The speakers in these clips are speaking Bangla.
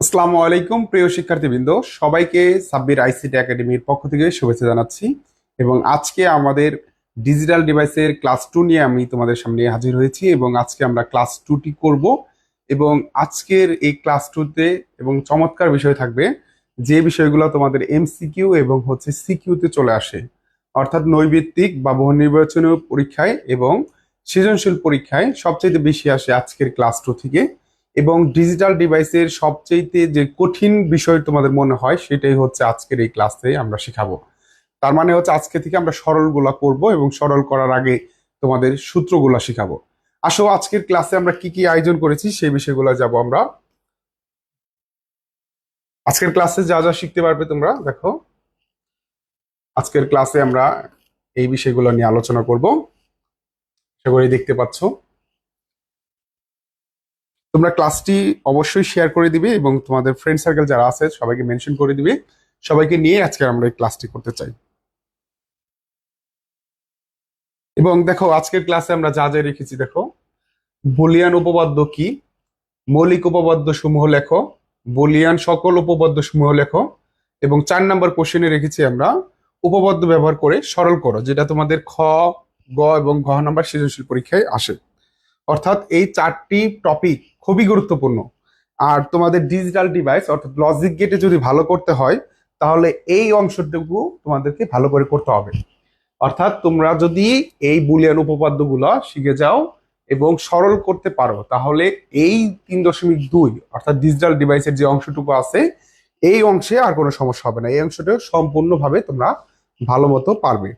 আসসালামু আলাইকুম প্রিয় শিক্ষার্থীবৃন্দ, সবাইকে সাব্বির আইসিটি একাডেমির পক্ষ থেকে শুভেচ্ছা জানাচ্ছি। এবং আজকে আমাদের ডিজিটাল ডিভাইসের ক্লাস 2 নিয়ে আমি তোমাদের সামনে হাজির হয়েছি এবং আজকে আমরা ক্লাস 2টি করব। এবং আজকের এই ক্লাস 2তে এবং চমৎকার বিষয় থাকবে, যে বিষয়গুলো তোমাদের এমসিকিউ এবং সিকিউতে চলে আসে, অর্থাৎ নৈর্ব্যক্তিক বা বহু নির্বাচনীয় পরীক্ষায় এবং সৃজনশীল পরীক্ষায় সবচেয়ে বেশি আসে আজকের ক্লাস 2 থেকে। এবং ডিজিটাল ডিভাইসের সবচেয়ে যে কঠিন বিষয় তোমাদের মনে হয় সেটাই হচ্ছে আজকের এই ক্লাসে আমরা শেখাবো। তার মানে হচ্ছে আজকে থেকে আমরা সরলগুলা করব এবং সরল করার আগে তোমাদের সূত্রগুলা শেখাবো। আসো আজকের ক্লাসে আমরা কি কি আয়োজন করেছি সেই বিষয়গুলো যাব আমরা। আজকের ক্লাসে যা যা শিখতে পারবে তোমরা দেখো, আজকের ক্লাসে আমরা এই বিষয়গুলো নিয়ে আলোচনা করব। আশা করি দেখতে পাচ্ছ। তোমরা ক্লাসটি অবশ্যই শেয়ার করে দিবে এবং তোমাদের ফ্রেন্ড সার্কেল যারা আছে সবাইকে মেনশন করে দিবে। সবাইকে নিয়ে আজকে আমরা এই ক্লাসটি করতে চাই। এবং দেখো আজকের ক্লাসে আমরা যা যা রেখেছি দেখো, বুলিয়ান উপপাদ্য কি, মৌলিক উপপাদ্য সমূহ লেখো, বুলিয়ান সকল উপপাদ্য সমূহ লেখো, এবং 4 নম্বর কোশ্চেনে রেখেছি আমরা উপপাদ্য ব্যবহার করে সরল করো, যেটা তোমাদের খ, গ এবং ঘ নাম্বার সৃজনশীল পরীক্ষায় আসে। অর্থাৎ এই 4টি টপিক খুবই গুরুত্বপূর্ণ। আর তোমাদের ডিজিটাল ডিভাইস অর্থাৎ লজিক গেটে যদি ভালো করতে হয় তাহলে এই অংশটুকু তোমাদেরকে ভালো করে করতে হবে। অর্থাৎ তোমরা যদি এই বুলিয়ান উপপাদ্যগুলো শিখে যাও এবং সরল করতে পারো তাহলে এই 3.2 অর্থাৎ ডিজিটাল ডিভাইসের যে অংশটুকু আছে এই অংশে আর কোনো সমস্যা হবে না। এই অংশটা সম্পূর্ণভাবে তোমরা ভালো মতো পারবে।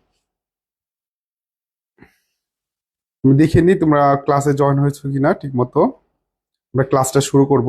আমি দেখে নি তোমরা ক্লাসে জয়েন হয়েছো কিনা ঠিক মতো। আমরা ক্লাসটা শুরু করব।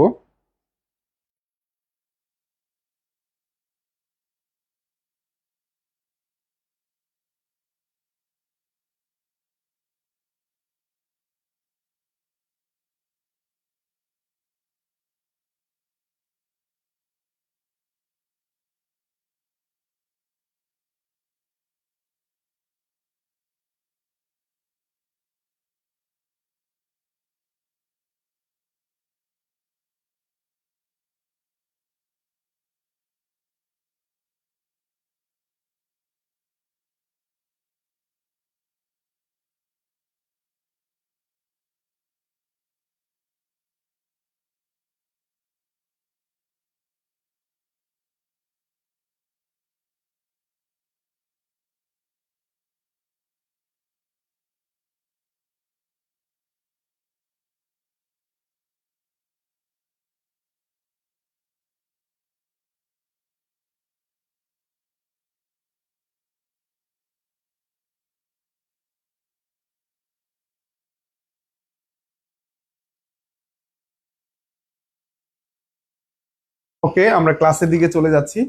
ওকে, আমরা ক্লাসের দিকে চলে যাচ্ছি।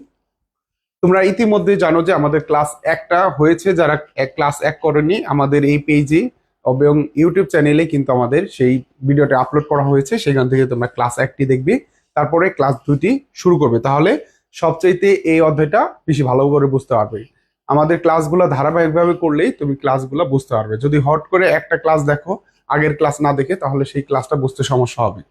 তোমরা ইতিমধ্যে জানো যে আমাদের ক্লাস একটা হয়েছে, যারা ক্লাস 1 করনি আমাদের এই পেজে এবং ইউটিউব চ্যানেলে কিন্তু আমাদের সেই ভিডিওটা আপলোড করা হয়েছে, সেখান থেকে তোমরা ক্লাস 1টি দেখবে, তারপরে ক্লাস 2টি শুরু করবে। তাহলে সবচাইতে এই অধ্যায়টা বেশি ভালো করে বুঝতে পারবে। আমাদের ক্লাসগুলো ধারাবাহিকভাবে করলেই তুমি ক্লাসগুলো বুঝতে পারবে। যদি হট করে একটা ক্লাস দেখো আগের ক্লাস না দেখে, তাহলে সেই ক্লাসটা বুঝতে সমস্যা হবে।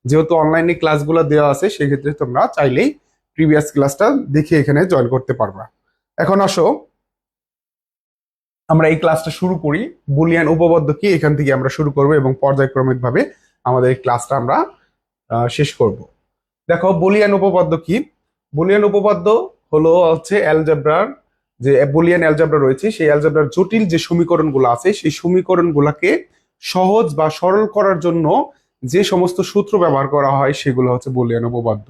যেহেতু অনলাইনে ক্লাসগুলো দেওয়া আছে সেক্ষেত্রে তোমরা চাইলেই প্রিভিয়াস ক্লাসটা দেখে এখানে জয়েন করতে পারবা। এখন আসো আমরা এই ক্লাসটা শুরু করি। বুলিয়ান উপপাদ্য কি এখান থেকে আমরা শুরু করব এবং পর্যায়ক্রমিক ভাবে আমাদের এই ক্লাসটা আমরা শেষ করব। দেখো বুলিয়ান উপপাদ্য কি। বুলিয়ান উপপাদ্য হচ্ছে অ্যালজেব্রার, যে বুলিয়ান অ্যালজেব্রা রয়েছে সেই অ্যালজেব্রার জটিল যে সমীকরণগুলো আছে সেই সমীকরণগুলোকে সহজ বা সরল করার জন্য যে সমস্ত সূত্র ব্যবহার করা হয় সেগুলো হচ্ছে বুলিয়ান উপপাদ্য।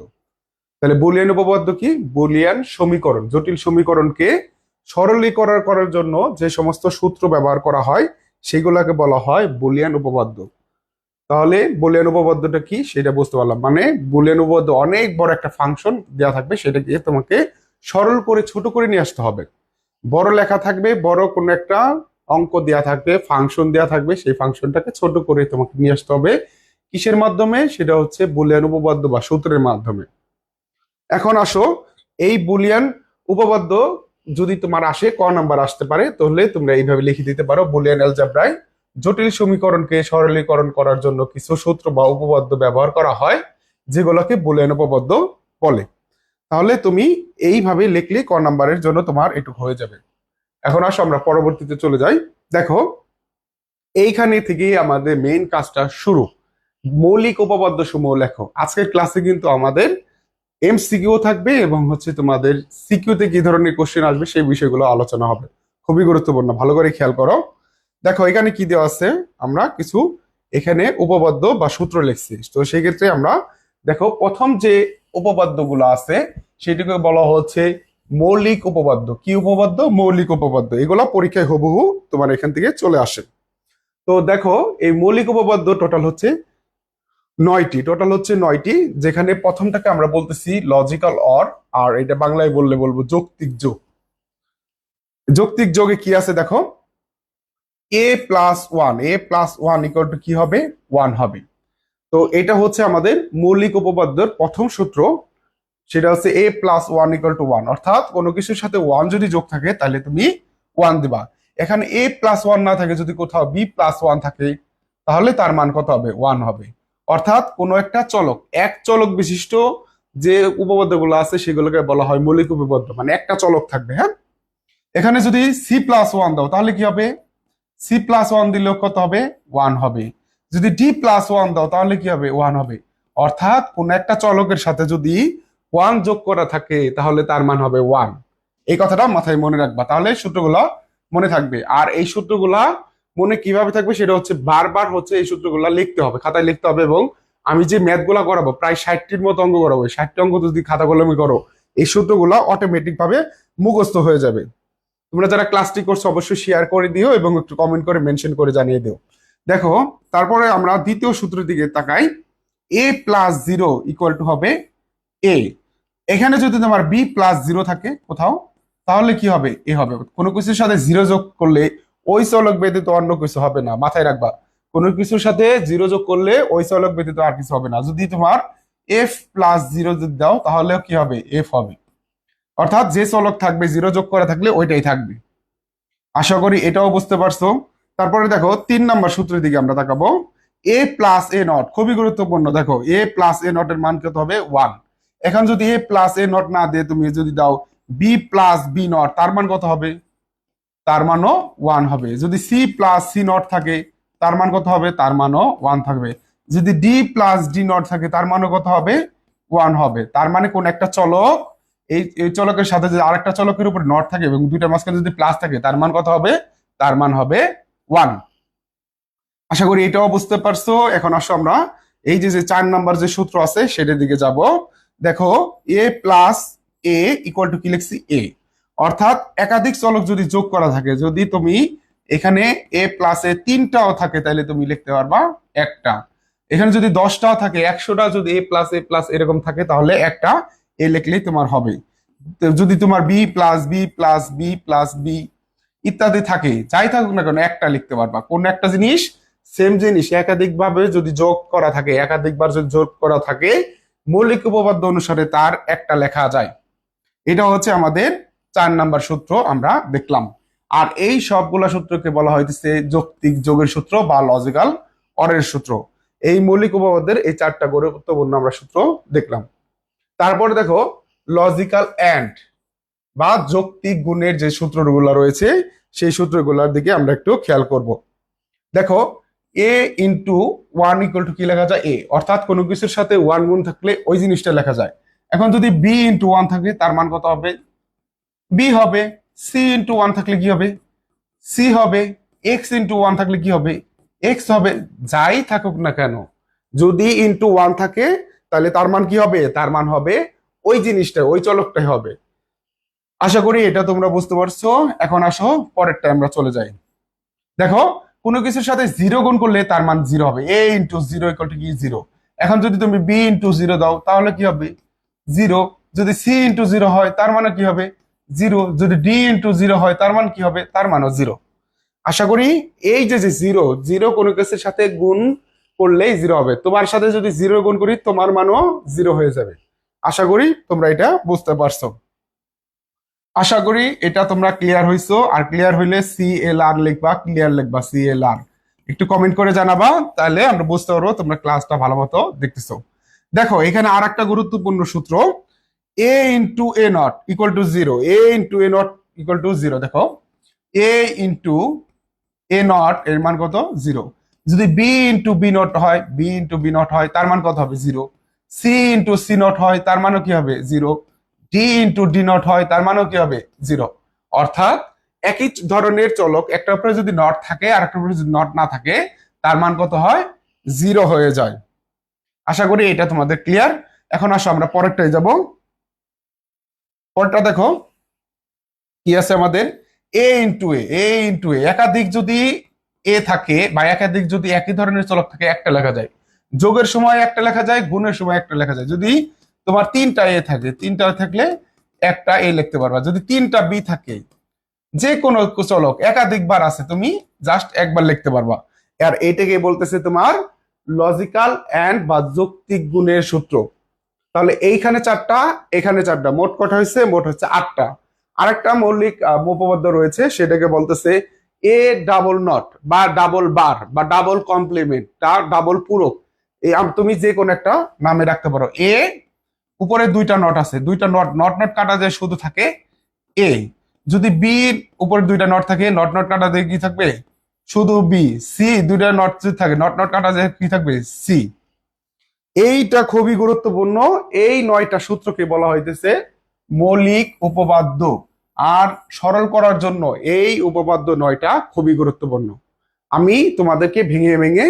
তাহলে বুলিয়ান উপপাদ্য কি? বুলিয়ান সমীকরণ, জটিল সমীকরণকে সরলীকরণ করার জন্য যে সমস্ত সূত্র ব্যবহার করা হয় সেগুলোকে বলা হয় বুলিয়ান উপপাদ্য। তাহলে বুলিয়ান উপপাদ্যটা কি সেটা বুঝতে পারলাম। মানে বুলিয়ান উপপাদ্য অনেক বড় একটা ফাংশন দেওয়া থাকবে, সেটাকে তোমাকে সরল করে ছোট করে নিয়ে আসতে হবে। বড় লেখা থাকবে, বড় কোনো একটা অঙ্ক দেওয়া থাকবে, ফাংশন দেওয়া থাকবে, সেই ফাংশনটাকে ছোট করে তোমাকে নিয়ে আসতে হবে। কিসের মাধ্যমে? সেটা হচ্ছে বুলিয়ান উপপাদ্য বা সূত্রের মাধ্যমে। এখন আসো, এই বুলিয়ান উপপাদ্য যদি তোমার আসে ক নাম্বার আসতে পারে, তাহলে তোমরা এইভাবে লিখে দিতে পারো বুলিয়ান অ্যালজেব্রায় জটিল সমীকরণকে সরলীকরণ করার জন্য কিছু সূত্র বা উপপাদ্য ব্যবহার করা হয়, যেগুলোকে বুলিয়ান উপপাদ্য বলে। তাহলে তুমি এইভাবে লিখলে ক নাম্বারের জন্য তোমার এটুকু হয়ে যাবে। এখন আসো আমরা পরবর্তীতে চলে যাই। দেখো, এইখানে থেকেই আমাদের মেইন কাজটা শুরু। মৌলিক উপপাদ্য সমূহ লেখো। আজকের ক্লাসে কিন্তু আমাদের এমসিকিউ থাকবে এবং হচ্ছে তোমাদের সিকিউতে কি ধরনের কোশ্চেন আসবে সেই বিষয়গুলো আলোচনা হবে। খুবই গুরুত্বপূর্ণ, ভালো করে খেয়াল করো। দেখো এখানে কি দেওয়া আছে, আমরা কিছু এখানে উপপাদ্য বা সূত্র লিখছি। তো সেই ক্ষেত্রে আমরা দেখো প্রথম যে উপপাদ্যগুলো আছে সেটিকে বলা হচ্ছে মৌলিক উপপাদ্য। কি উপপাদ্য? মৌলিক উপপাদ্য। এগুলো পরীক্ষায় হুবহু তোমার এখান থেকে চলে আসে। তো দেখো এই মৌলিক উপপাদ্য টোটাল হচ্ছে 9টি, যেখানে প্রথমটাকে আমরা বলতেছি লজিক্যাল অর, আর এটা বাংলায় বলবো যৌক্তিক যোগ। যৌক্তিক যোগে কি আছে দেখো, a+1 ইকুয়াল টু কি হবে? 1 হবে। তো এটা হচ্ছে আমাদের মৌলিক উপপাদ্যের প্রথম সূত্র, সেটা হচ্ছে a+1 ইকুয়াল টু 1, অর্থাৎ কোনো কিছুর সাথে 1 যদি যোগ থাকে তাহলে তুমি 1 দিবা। এখানে a+1 না থাকে, যদি কোথাও b+1 থাকে তাহলে তার মান কত হবে? 1 হবে। অর্থাৎ কোনো একটা চলক, এক চলক বিশিষ্ট যে উপপাদ্যগুলো আছে সেগুলোকে বলা হয় মৌলিক উপপাদ্য, মানে একটা চলক থাকবে। হ্যাঁ, এখানে যদি c+1 দাও তাহলে কি হবে? c+1 দিলেও কত হবে? 1 হবে। যদি d+1 দাও তাহলে কি হবে? 1 হবে। অর্থাৎ কোন একটা চলকের সাথে যদি 1 যোগ করা থাকে তাহলে তার মান হবে 1। এই কথাটা মাথায় মনে রাখবা, তাহলে সূত্রগুলো মনে থাকবে। আর এই সূত্রগুলা মনে কিভাবে থাকবে সেটা হচ্ছে বারবার হচ্ছে এই সূত্রগুলা লিখতে হবে, খাতায় লিখতে হবে। এবং আমি যে ম্যাথ গুলা করাবো প্রায় 60টির মতো অঙ্ক করাবো, 60টি অঙ্ক যদি খাতা কলমে করো এই সূত্রগুলা অটোমেটিক ভাবে মুখস্থ হয়ে যাবে। তোমরা যারা ক্লাসটি করছো অবশ্যই শেয়ার করে দিও এবং একটু কমেন্ট করে মেনশন করে জানিয়ে দিও। দেখো তারপরে আমরা দ্বিতীয় সূত্রের দিকে তাকাই। a+0 ইকুয়াল টু হবে a। এখানে যদি তোমার b+0 থাকে কোথাও তাহলে কি হবে? এ হবে। কোনো কিছুর সাথে 0 যোগ করলে ওই চলক ব্যতীত অন্য কিছু হবে না, মাথায় রাখবা। কোনো কিছুর সাথে 0 যোগ করলে ওই চলক ব্যতীত আর কিছু হবে না। যদি তোমার f+0 যদি দাও তাহলে কি হবে? f হবে। অর্থাৎ যে চলক থাকবে 0 যোগ করা থাকলে ওইটাই থাকবে। আশা করি এটাও বুঝতে পারছো। তারপরে দেখো 3 নম্বর সূত্রের দিকে আমরা তাকাবো। a+a0 খুবই গুরুত্বপূর্ণ। দেখো a+a0 এর মান কত হবে? 1। এখন যদি a+a0 না দিয়ে তুমি যদি দাও b+b0 তার মান কত হবে? তার মানও 1 হবে। যদি c+c0 থাকে তার মান কত হবে? তার মানও 1 থাকবে। যদি d+d0 থাকে তার মানও কত হবে? 1 হবে। তার মানে কোন একটা চলক, এই চলকের সাথে যদি আরেকটা চলকের উপর নট থাকে এবং দুইটা মাঝখানে যদি প্লাস থাকে তার মান কত হবে? তার মান হবে 1। আশা করি এটাও বুঝতে পারছো। এখন আসো আমরা এই যে 4 নাম্বার যে সূত্র আছে সেটার দিকে যাব। দেখো a+a ইকুয়াল টু কি লিখছি? a। অর্থাৎ একাধিক চলক যদি যোগ করা থাকে, যদি তুমি এখানে a+a 3টাও থাকে তাহলে তুমি লিখতে পারবা একটা। এখানে যদি 10টাও থাকে, 100টা যদি a+a+ এরকম থাকে তাহলে একটা এ লিখলেই তোমার হবে। যদি তোমার b+b+b+b ইত্যাদি থাকে, যাই থাকুক না কেন একটা লিখতে পারবা। কোন একটা জিনিস, সেম জিনিস একাধিক ভাবে যদি যোগ করা থাকে, একাধিকবার যদি যোগ করা থাকে মৌলিক উপপাদ্য অনুসারে তার একটা লেখা যায়। এটা হচ্ছে আমাদের 4 নাম্বার সূত্র আমরা দেখলাম। আর এই সবগুলা সূত্রকে বলা হইতেছে যৌক্তিক যোগের সূত্র বা লজিক্যাল অরের সূত্র। এই মৌলিক উপপাদ্যের এই 4টা গুরুত্বপূর্ণ আমরা সূত্র দেখলাম। তারপরে দেখো লজিক্যাল এন্ড বা যৌক্তিক গুণের যে সূত্রগুলো রয়েছে সেই সূত্রগুলোর দিকে আমরা একটু খেয়াল করব। দেখো a*1 ইকুয়াল টু কি লেখা যায়? a। অর্থাৎ কোনো কিছুর সাথে 1 গুণ থাকলে ওই জিনিসটা লেখা যায়। এখন যদি b*1 থাকে তার মান কত হবে? b হবে। c*1 থাকলে কি হবে? c হবে। x*1 থাকলে কি হবে? x হবে। যাই থাকুক না কেন, যদি ইনটু 1 থাকে তাহলে তার মান কি হবে? তার মান হবে ওই জিনিসটা, ওই চলকটাই হবে। আশা করি এটা তোমরা বুঝতে পারছো। এখন আসো পরেরটা আমরা চলে যাই। দেখো কোনো কিছুর সাথে 0 গুণ করলে তার মান 0 হবে। a*0 ইকুয়াল টু কি? 0। এখন যদি তুমি b*0 দাও তাহলে কি হবে? 0। যদি c*0 হয় তার মানে কি হবে? 0। যদি d*0 হয় তার মান কি হবে? তার মানও 0। আশা করি এই যে 0 0 কোনো কিছুর সাথে গুণ করলেই 0 হবে। তোমার সাথে যদি 0 গুণ করি তোমার মানও 0 হয়ে যাবে। আশা করি তোমরা এটা বুঝতে পারছো। আশা করি এটা তোমরা ক্লিয়ার হইছো। আর ক্লিয়ার হইলে CLR লিখবা, ক্লিয়ার লিখবা CLR। একটু কমেন্ট করে জানাবা, তাহলে আমরা বুঝতে পারবো তোমরা ক্লাসটা ভালো মতো দেখতেছো। দেখো এখানে আর একটা গুরুত্বপূর্ণ সূত্র, A into A not equal to zero, A into A not equal to zero. দেখো এ ইন্টু এ নট এর মান কত? জিরো। যদি বি ইন্টু বি নট হয়, বি ইন্টু বি নট হয়, তার মান কত হবে? Zero. C into C not হয়, তার মানও কি হবে? Zero. D into D not হয়, তার মানও কি হবে? জিরো। অর্থাৎ একই ধরনের চলক, একটার উপরে যদি নট থাকে আর একটার উপরে যদি নট না থাকে, তার মান কত হয়? জিরো হয়ে যায়। আশা করি এটা তোমাদের ক্লিয়ার। এখন আসো আমরা পরেরটায় যাব। পরেরটা দেখো কি আছে আমাদের, এ ইন্টু এ ইন্টু একাধিক যদি এ থাকে বা একাধিক যদি একই ধরনের চলক থাকে, একটা লেখা যায়। যোগের সময় একটা লেখা যায়, গুণের সময় একটা লেখা যায়। যদি তোমার তিনটা এ থাকে, তিনটা থাকলে একটা এ লিখতে পারবা। যদি তিনটা বি থাকে, যে কোনো চলক একাধিকবার আছে, তুমি জাস্ট একবার লিখতে পারবা। আর এটাকে বলতেছে তোমার লজিক্যাল এন্ড বা যৌক্তিক গুণের সূত্র। তাহলে এইখানে চারটা, এখানে চারটা, মোট কটা হয়েছে? মোট হচ্ছে আটটা। আরেকটা মৌলিক উপপাদ্য রয়েছে, সেটাকে বলতেছে এ ডাবল নট বা ডাবল বার বা ডাবল কমপ্লিমেন্ট, ডাবল পূরক। তুমি যে কোনো একটা নামে রাখতে পারো। এ উপরে দুইটা নট আছে, দুইটা নট নট নট কাটা যায়, শুধু থাকে এ। যদি বি উপরে দুইটা নট থাকে, নট নট কাটা যায় কি থাকবে? শুধু বি। সি দুইটা নট যদি থাকে, নট নট কাটা যায় কি থাকবে? সি। এইটা খুবই গুরুত্বপূর্ণ। এই 9টা সূত্রকে বলা হইতেছে মৌলিক উপপাদ্য। আর সরল করার জন্য এই উপপাদ্য 9টা খুবই গুরুত্বপূর্ণ। আমি তোমাদেরকে ভেঙে ভেঙে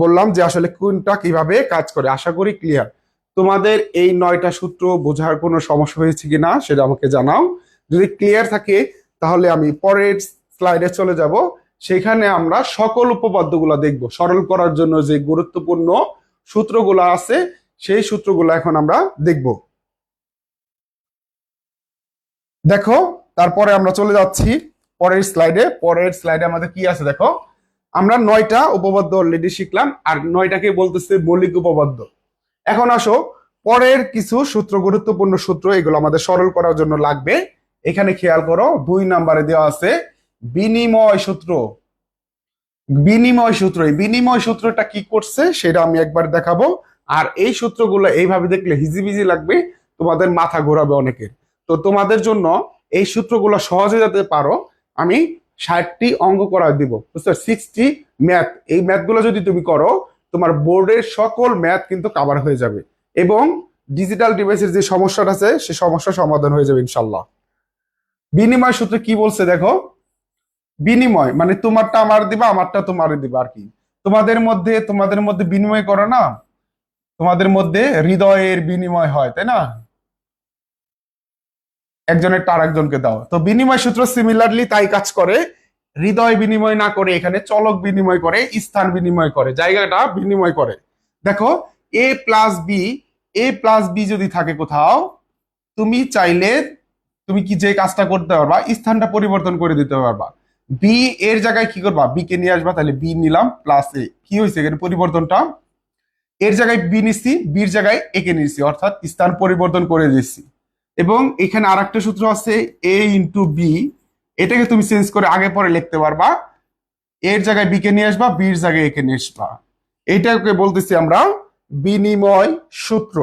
বললাম যে আসলে কোনটা কিভাবে কাজ করে। আশা করি ক্লিয়ার। তোমাদের এই 9টা সূত্র বোঝার কোনো সমস্যা হয়েছে কিনা সেটা আমাকে জানাও। যদি ক্লিয়ার থাকে তাহলে আমি পরের স্লাইডে চলে যাব। সেখানে আমরা সকল উপপাদ্যগুলো দেখব। সরল করার জন্য যে গুরুত্বপূর্ণ সূত্রগুলো আছে, সেই সূত্রগুলো এখন আমরা দেখব। দেখো তারপরে আমরা চলে যাচ্ছি পরের স্লাইডে। পরের স্লাইডে আমাদের কি আছে দেখো, আমরা 9টা উপপাদ্য অলরেডি শিখলাম, আর 9টাকে বলতেছে মৌলিক উপপাদ্য। এখন আসো পরের কিছু সূত্র, গুরুত্বপূর্ণ সূত্র, এগুলো আমাদের সরল করার জন্য লাগবে। এখানে খেয়াল করো 2 নম্বরে দেওয়া আছে বিনিময় সূত্র। বিনিময় সূত্র, এই বিনিময় সূত্রটা কি করছে সেটা আমি একবার দেখাবো। আর এই সূত্রগুলো এইভাবে দেখলে হিজিবিজি লাগবে, তোমাদের মাথা ঘোরাবে অনেকের। তো তোমাদের জন্য এই সূত্রগুলো সহজে যাতে পারো, আমি 60টি অঙ্ক করা দিব, বুঝছো? 60 ম্যাথ। এই ম্যাথগুলো যদি তুমি করো, তোমার বোর্ডের সকল ম্যাথ কিন্তু কভার হয়ে যাবে, এবং ডিজিটাল ডিভাইসের যে সমস্যাটা আছে সে সমস্যা সমাধান হয়ে যাবে ইনশাল্লাহ। বিনিময় সূত্র কি বলছে দেখো, বিনিময় মানে তোমারটা আমার দিবা, আমারটা তোমার দিবা আর কি। তোমাদের মধ্যে বিনিময় করো না, তোমাদের মধ্যে হৃদয়ের বিনিময় হয়, তাই না? একজনের টার একজনকে দাও। তো বিনিময় সূত্র সিমিলারলি তাই কাজ করে। হৃদয় বিনিময় না করে এখানে চলক বিনিময় করে, স্থান বিনিময় করে, জায়গাটা বিনিময় করে। দেখো এ প্লাস বি, এ প্লাস বি যদি থাকে কোথাও, তুমি চাইলে তুমি কি যে কাজটা করতে পারবা, স্থানটা পরিবর্তন করে দিতে পারবা। বি এর জায়গায় কি করবা? বি কে নিয়ে আসবা, তাহলে বি নিলাম প্লাস এ। কি হয়েছে এখানে পরিবর্তনটা? এর জায়গায় বি নিচ্ছি, বির জায়গায় এ কে নিচ্ছি, অর্থাৎ স্থান পরিবর্তন করে দিচ্ছি। এবং এখানে আর একটা সূত্র আছে এ ইন্টু বি, এটাকে তুমি চেঞ্জ করে আগে পরে লিখতে পারবা। এর জায়গায় বি কে নিয়ে আসবা, বির জায়গায় এ কে নিয়ে আসবা। এইটাকে বলতেছি আমরা বিনিময় সূত্র।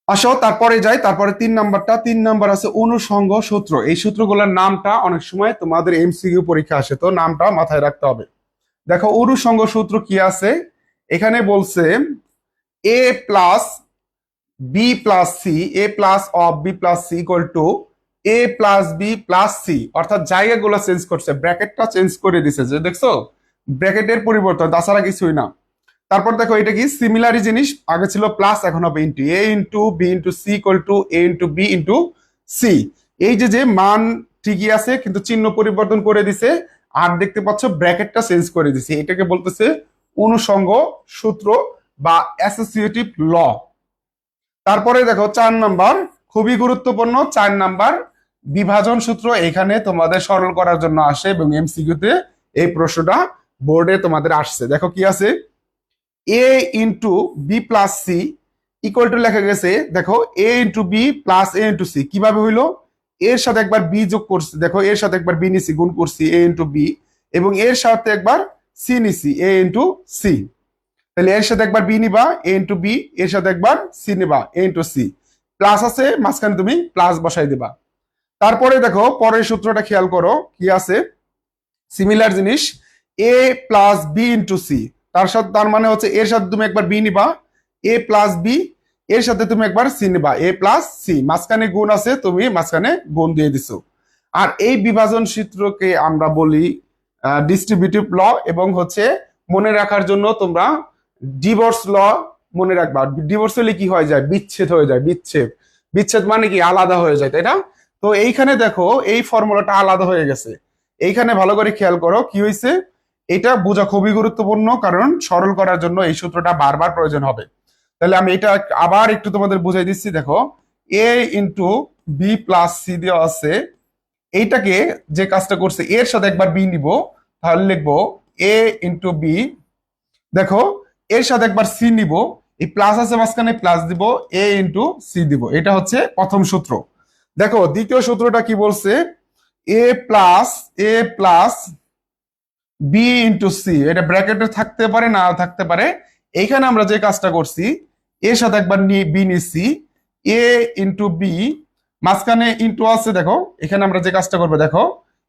আসো তারপরে যাই। তারপরে 3 নাম্বারটা, 3 নাম্বার আছে অনুষঙ্গ সূত্র। এই সূত্রগুলোর নামটা অনেক সময় তোমাদের এমসিকিউ পরীক্ষা আসে, তো নামটা মাথায় রাখতে হবে। দেখো অনুষঙ্গ সূত্র কি আছে, এখানে বলছে A plus B plus C, A plus of B plus C equal to A plus B plus C. অর্থাৎ জায়গাগুলো চেঞ্জ করছে, ব্র্যাকেটটা চেঞ্জ করে দিছে, যে দেখছো ব্র্যাকেটের পরিবর্তন, তাছাড়া কিছুই না। তারপর দেখো এটা কি সিমিলারই জিনিস, আগে ছিল প্লাস, এখন হবে into. A into B into C equal to A into B into C. এই যে যে মান ঠিকই আছে, কিন্তু চিহ্ন পরিবর্তন করে দিছে, আর দেখতে পাচ্ছ ব্র্যাকেটটা চেঞ্জ করে দিছে। এটাকে বলতেছে অনুষঙ্গ সূত্র বা অ্যাসোসিয়েটিভ ল। তারপরে দেখো 4 নাম্বার, খুবই গুরুত্বপূর্ণ 4 নাম্বার বিভাজন সূত্র। এখানে তোমাদের সরল করার জন্য আসে, এবং এমসিকিউতে এই প্রশ্নটা বোর্ডে তোমাদের আসছে। দেখো কি আছে, A into B plus C equal to লেখা গেছে, দেখো A into B plus A into C. কিভাবে হইলো? এর সাথে একবার বি যোগ করছি, দেখো এর সাথে একবার বি নিছি, গুণ করছি এ ইন্টু বি, এবং এর সাথে একবার সি নিছি এ ইন্টু সি, তাহলে এর সাথে একবার বি নিবা এ ইন্টু বি, এর সাথে একবার সি নিবা এ ইন্টু সি, প্লাস আছে মাঝখানে তুমি প্লাস বসাই দিবা। তারপরে দেখো পরের সূত্রটা খেয়াল করো কি আছে, সিমিলার জিনিস এ প্লাস বি ইন্টু সি, তার মানে হচ্ছে এর সাথে তুমি একবার বি নিবা এ প্লাস বি, এর সাথে তুমি একবার সি নিবা এ প্লাস সি, মাঝখানে গুণ আছে তুমি মাঝখানে গুণ দিয়ে দিছো। আর এই বিভাজন সূত্রকে আমরা বলি ডিস্ট্রিবিউটিভ ল, এবং হচ্ছে মনে রাখার জন্য তোমরা ডিভোর্স ল মনে রাখবা। ডিভোর্স হলে কি হয়ে যায়, বিচ্ছেদ হয়ে যায়, বিচ্ছেদ, বিচ্ছেদ মানে কি আলাদা হয়ে যায়, তাই না? তো এইখানে দেখো এই ফর্মুলাটা আলাদা হয়ে গেছে, এইখানে ভালো করে খেয়াল করো কি হয়েছে, এটা বোঝা খুবই গুরুত্বপূর্ণ, কারণ সরল করার জন্য এই সূত্রটা বারবার প্রয়োজন হবে। তাহলে আমি এটা আবার একটু তোমাদের বুঝাই দিচ্ছি। দেখো A into B plus C দেওয়া আছে, এইটাকে যে কাজটা করছে এর সাথে একবার বি নিব, তাহলে লিখবো এ ইন্টু বি, দেখো এর সাথে একবার সি নিব, এই প্লাস আছে মাঝখানে প্লাস দিব এ ইন্টু সি দিব, এটা হচ্ছে প্রথম সূত্র। দেখো দ্বিতীয় সূত্রটা কি বলছে, A plus B into C, এটা ব্র্যাকেটে থাকতে পারে না থাকতে পারে। এইখানে আমরা যে কাজটা করছি এর সাথে একবার বি নিচ্ছি এ ইন্টু বি, মাঝখানে ইন্টু আছে, দেখো এখানে আমরা যে কাজটা করবো, দেখো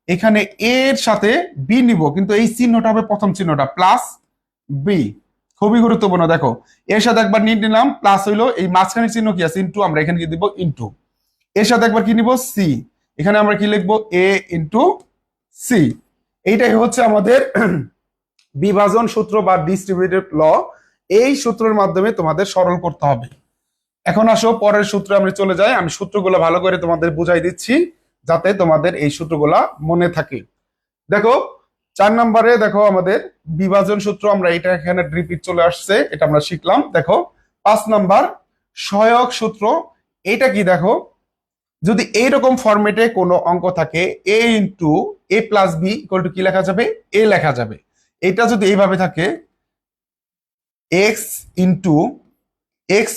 এখানে এর সাথে বি নিব, কিন্তু এই চিহ্নটা হবে প্রথম চিহ্নটা প্লাস বি, খুবই গুরুত্বপূর্ণ। দেখো এর সাথে একবার নিলাম প্লাস হইলো, এই মাঝখানে চিহ্ন কি আছে ইন্টু, আমরা এখানে কি দিব ইন্টু, এর সাথে একবার কি নিব সি, এখানে আমরা কি লিখবো এ ইন্টু সি। এইটাই হচ্ছে আমাদের বিভাজন সূত্র বা ডিস্ট্রিবিউটিভ ল, এই সূত্রের মাধ্যমে তোমাদের সরল করতে হবে। এখন আসো পরের সূত্রে আমরা চলে যাই, আমি সূত্রগুলো ভালো করে তোমাদের বুঝাই দিচ্ছি যাতে তোমাদের এই সূত্রগুলা মনে থাকে। দেখো 4 নম্বরে দেখো আমাদের বিভাজন সূত্র, আমরা এটা এখানে রিপিট চলে আসছে, এটা আমরা শিখলাম। দেখো 5 নাম্বার সহায়ক সূত্র, এটা কি দেখো, যদি এইরকম ফরম্যাটে কোনো অঙ্ক থাকে A into A plus B equal to কি লেখা যাবে, এ লেখা যাবে। এটা যদি এইভাবে থাকে X into X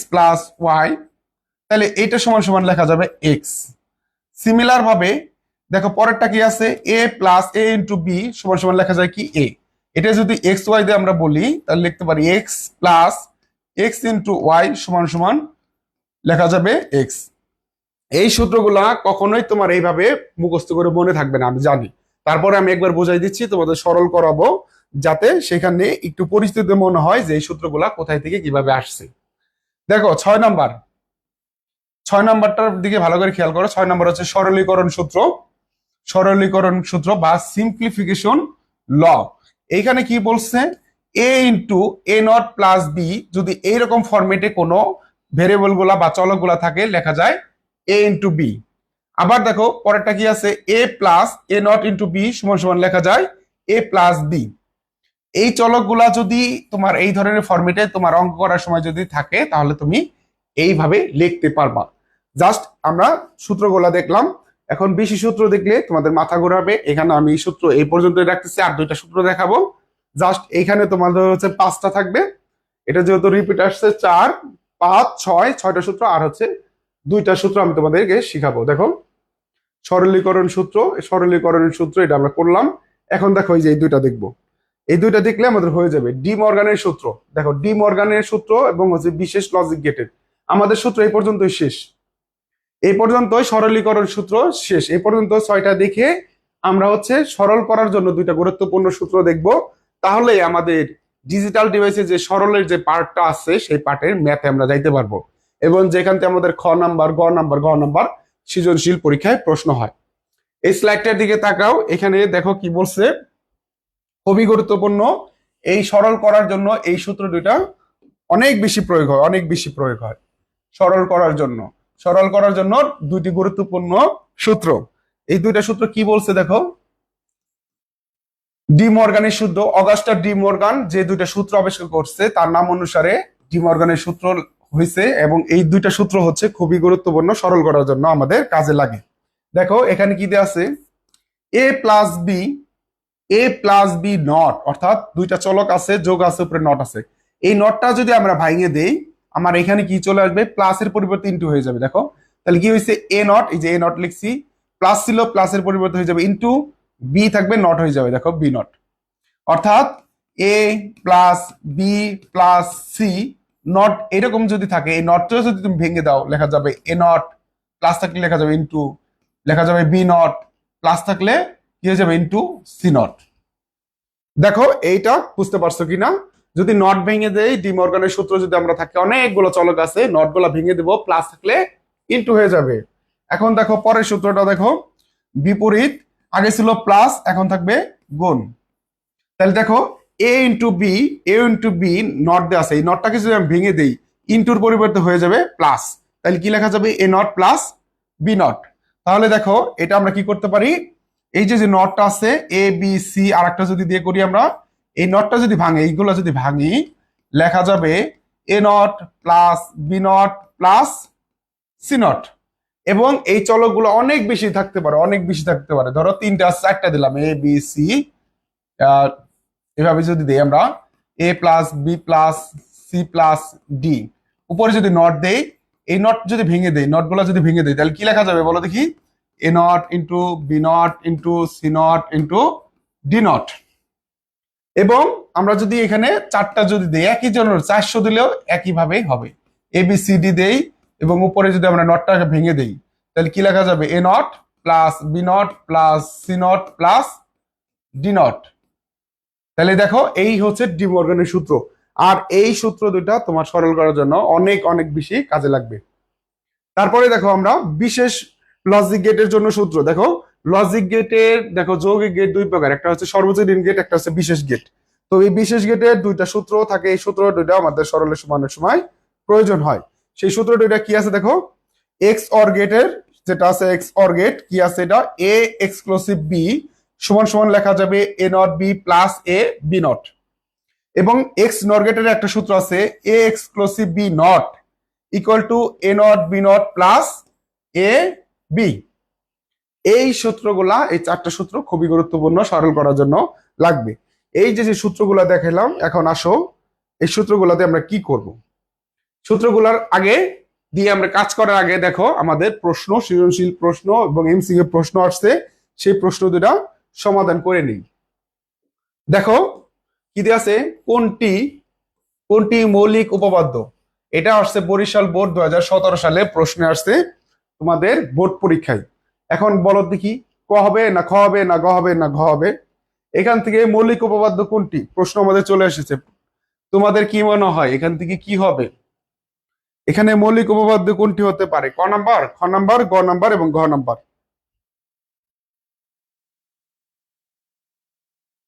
plus Y, তাহলে এটা সমান সমান লেখা যাবে এক্স। সিমিলার ভাবে দেখো পরেরটা কি আছে, A plus A into B সমান সমান লেখা যায় কি এ, এটা যদি এক্স ওয়াই দিয়ে আমরা বলি তাহলে লিখতে পারি X plus X into Y সমান সমান লেখা যাবে এক্স। এই সূত্রগুলা কখনোই তোমার এইভাবে মুখস্থ করে মনে থাকবে না, আমি জানি, তারপরে আমি একবার বুঝাই দিচ্ছি তোমাদের সরল করাবো, যাতে সেখানে একটু পরিস্থিতি মনে হয় যে এই সূত্রগুলা কোথায় থেকে কিভাবে আসছে। দেখো 6 নাম্বারটার দিকে ভালো করে খেয়াল করো। 6 নাম্বার হচ্ছে সরলীকরণ সূত্র বা সিম্পলিফিকেশন ল। এইখানে কি বলছে, A into A not plus B, যদি এইরকম ফরম্যাটে কোনো ভেরিয়েবল গুলা বা চলক গুলা থাকে লেখা যায় এ ইন্টু বি। আবার দেখো পরেরটা কি আছে, A plus A not into B সমান সমান লেখা যায় এ প্লাস বি। এই চলকগুলা যদি তোমার এই ধরনের ফরম্যাটে তোমার অঙ্ক করার সময় যদি থাকে তাহলে তুমি এইভাবে লিখতে পারবা। জাস্ট আমরা সূত্রগুলা দেখলাম, এখন বেশি সূত্র দেখলে তোমাদের মাথা ঘোরাবে। এখানে আমি এই সূত্র এই পর্যন্তই রাখতেছি, আর 2টা সূত্র দেখাবো। জাস্ট এইখানে তোমাদের হচ্ছে 5টা থাকবে, এটা যেহেতু রিপিট আসছে 4 5 6 6টা সূত্র, আর হচ্ছে 2টা সূত্র আমি তোমাদেরকে শিখাবো। দেখো সরলীকরণের সূত্র এটা আমরা করলাম। এখন দেখো এই যে এই 2টা দেখবো, এই 2টা দেখলে আমাদের হয়ে যাবে ডি মর্গানের সূত্র। দেখো ডি মর্গানের সূত্র এবং হচ্ছে বিশেষ লজিক গেটের আমাদের সূত্র এই পর্যন্তই শেষ, এই পর্যন্তই সরলীকরণ সূত্র শেষ। এই পর্যন্ত 6টা দেখে আমরা হচ্ছে সরল করার জন্য 2টা গুরুত্বপূর্ণ সূত্র দেখব, তাহলে আমাদের ডিজিটাল ডিভাইসে যে সরলের যে পার্টটা আছে সেই পার্টের ম্যাথে আমরা যাইতে পারবো, এবং যেখান থেকে আমাদের খ নাম্বার গ নাম্বার সৃজনশীল পরীক্ষায় প্রশ্ন হয়। এই স্লাইডটার দিকে তাকাও, এখানে দেখো কি বলছে, খুবই গুরুত্বপূর্ণ। এই সরল করার জন্য এই সূত্র 2টা অনেক বেশি প্রয়োগ হয় সরল করার জন্য 2টি গুরুত্বপূর্ণ সূত্র। এই 2টা সূত্র কি বলছে দেখো, ডি মর্গানের সূত্র, অগাস্টা ডি মর্গান যে 2টা সূত্র আবিষ্কার করছে তার নাম অনুসারে ডি মর্গানের সূত্র হয়েছে, এবং এই 2টা সূত্র হচ্ছে খুবই গুরুত্বপূর্ণ, সরল করার জন্য আমাদের কাজে লাগে। দেখো এখানে কি দেওয়া আছে, এ প্লাস বি নট, অর্থাৎ 2টা চলক আছে, যোগ আছে, উপরে নট আছে। এই নটটা যদি আমরা ভাঙিয়ে দেই আমার এখানে কি চলে আসবে, প্লাসের পরিবর্তে ইন্টু হয়ে যাবে। দেখো তাহলে কি হয়েছে, এ নট, এই যে এ নট লিখছি, প্লাস ছিল প্লাসের পরিবর্তে হয়ে যাবে ইন্টু, বি থাকবে নট হয়ে যাবে, দেখো বি নট। অর্থাৎ A plus B plus C not এরকম যদি থাকে, এই নটটা যদি তুমি ভেঙে দাও, লেখা যাবে এ নট, প্লাস থাকলে লেখা যাবে ইন্টু, লেখা যাবে বি নট, প্লাস থাকলে কি হয়ে যাবে ইন্টু সি নট। দেখো এইটা বুঝতে পারছো কিনা? যদি নট ভেঙে দেই, ডি মর্গানের সূত্র যদি আমরা থাকে, অনেকগুলো চলক আছে, নট গুলা ভেঙে দেবো, প্লাস থাকলে ইন্টু হয়ে যাবে। এখন দেখো পরের সূত্রটা দেখো, বিপরীত, আগে ছিল প্লাস, এখন থাকবে গুণ। তাহলে দেখো A into B, A into B not দেওয়া আছে, এই নটটাকে যদি আমি ভেঙে দেই, ইন্টুর পরিবর্তে হয়ে যাবে প্লাস, তাহলে কি লেখা যাবে A not plus B not. তাহলে দেখো এটা আমরা কি করতে পারি, এই যে যে নটটা আছে এ বি সি, আর একটা যদি দিয়ে করি আমরা, এই নটটা যদি ভাঙে, এইগুলো যদি ভাঙি, লেখা যাবে A not plus B not plus C not. এবং এই চলকগুলো অনেক বেশি থাকতে পারে, অনেক বেশি থাকতে পারে, ধরো তিনটা চারটা দিলাম এ বি সি, এভাবে যদি দিই আমরা A plus B plus C plus D, উপরে যদি নট দেই, এই নট যদি ভেঙে দেই, নট গুলা যদি ভেঙে দেই, তাহলে কি লেখা যাবে বলো দেখি, A not into B not into C not into D not. এবং আমরা যদি এখানে চারটা যদি দেই, একই জন্য 400 দিলেও একইভাবে হবে, এ বি সি ডি দেই এবং উপরে যদি আমরা নটটাকে ভেঙে দেই, তাহলে কি লেখা যাবে A not plus B not plus C not plus D not. তাহলে দেখো এই হচ্ছে ডি মর্গানের সূত্র। আর এই সূত্র দুইটা তোমার সরল করার জন্য অনেক অনেক বেশি কাজে লাগবে। তারপরে দেখো আমরা বিশেষ লজিক গেটের জন্য সূত্র দেখো, লজিক গেটের দেখো যৌগিক গেট দুই প্রকার, একটা হচ্ছে সর্বজনীন গেট, একটা হচ্ছে বিশেষ গেট। তো এই বিশেষ গেটের দুইটা সূত্র থাকে, এই সূত্র দুইটা আমাদের সরলের সমানের সময় প্রয়োজন হয়। সেই সূত্র দুইটা কি আছে দেখো, এক্স অর গেটের যেটা আছে, এক্স অর গেট কি আছে, এটা এ এক্সক্লুসিভ বি সমান সমান লেখা যাবে A not B plus A B not. এবং এক্স নর গেটের একটা সূত্র আছে A exclusive B not equal to A not B not plus A B. এই সূত্রগুলা, এই চারটা সূত্র খুবই গুরুত্বপূর্ণ, সরল করার জন্য লাগবে। এই যে যে সূত্রগুলা দেখালাম, এখন আসো এই সূত্রগুলাতে আমরা কি করব। সূত্রগুলার আগে দিয়ে আমরা কাজ করার আগে দেখো আমাদের প্রশ্ন, সৃজনশীল প্রশ্ন এবং এমসিকিউ প্রশ্ন আসছে, সেই প্রশ্ন দুটা সমাধান করে নিই। দেখো কি দিয়ে আছে, কোনটি কোনটি মৌলিক উপপাদ্য, এটা আসছে বরিশাল বোর্ড 2017 সালে প্রশ্নে আসছে তোমাদের বোর্ড পরীক্ষায়। এখন বলো দেখি, ক হবে না খ হবে না গ হবে না ঘ হবে? এখান থেকে মৌলিক উপপাদ্য কোনটি প্রশ্ন আমাদের চলে এসেছে, তোমাদের কি মনে হয় এখান থেকে কি হবে? এখানে মৌলিক উপপাদ্য কোনটি হতে পারে, ক নাম্বার, খ নাম্বার, গ নাম্বার এবং ঘ নাম্বার?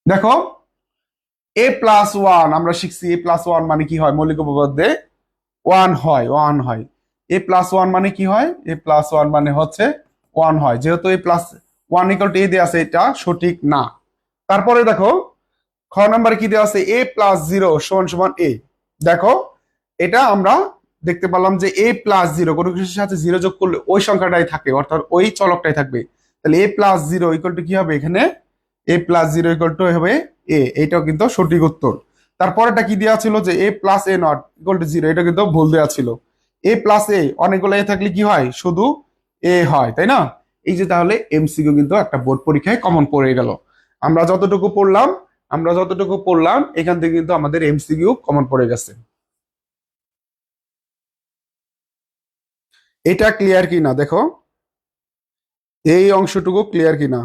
দেখো এ প্লাস ওয়ান আমরা শিখছি, এ প্লাস ওয়ান মানে কি হয়, মৌলিক উপপাদ্যে ওয়ান হয়, ওয়ান হয়। এ প্লাস ওয়ান মানে কি হয়, এ প্লাস ওয়ান মানে হচ্ছে ওয়ান হয়, যেহেতু এ প্লাস ওয়ান ইকুয়াল টু এ দিয়ে আছে, এটা সঠিক না। তারপরে দেখো খ নাম্বারে কি দেওয়া আছে, এ প্লাস জিরো সমান সমান এ। দেখো এটা আমরা দেখতে পেলাম যে এ প্লাস জিরো কোনো কিছুর সাথে জিরো যোগ করলে ওই সংখ্যাটাই থাকে, অর্থাৎ ওই চলকটাই থাকবে। তাহলে এ প্লাস জিরো ইকুয়াল টু কি হবে, এখানে এ প্লাস জিরো ইকুয়াল টু হবে এ, এইটাও কিন্তু সঠিক উত্তর। তারপরেটা কি দেওয়া ছিল যে A plus A not equal to zero, এটা কিন্তু ভুল দেওয়া ছিল। এ প্লাস এ অনেকগুলো এ থাকলে কি হয়, শুধু এ হয়, তাই না? এই যে তাহলে এমসিকিউ কিন্তু একটা বোর্ড পরীক্ষায় কমন পড়ে গেল। আমরা যতটুকু পড়লাম, এখান থেকে কিন্তু আমাদের এমসিকিউ কমন পড়ে গেছে। এটা ক্লিয়ার কিনা দেখো, এই অংশটুকু ক্লিয়ার কিনা?